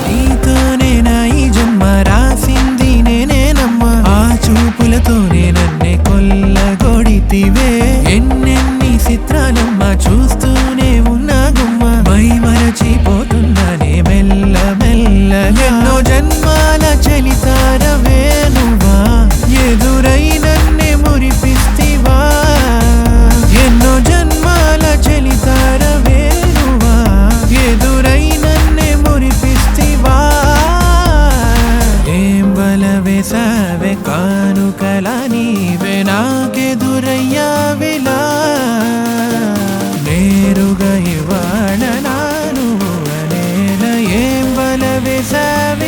నీతోనే నా ఈ జన్మ రాసింది నేనేనమ్మా ఆ చూపులతోనే నన్నే కొల్లగొడితివే ఎన్నెన్ని చిత్రాలమ్మా చూస్తూనే ఉన్నా గుమ్మ మై మరచిపోతున్నానే మెల్ల మెల్ల ఎన్నో జన్మాల చలితారవే నువ్వా ఎదురై నన్నే మురిపిస్తివా ఎన్నో జన్మాల చలితారవే నువ్వా ఎదురై నన్నే మురిపిస్తివా ఏం బల వేసావే కానుకల నీవే నాకెదురయ్యావిలా నేరుగా ఇవాళ నాను అనేల ఏం బల వేసావే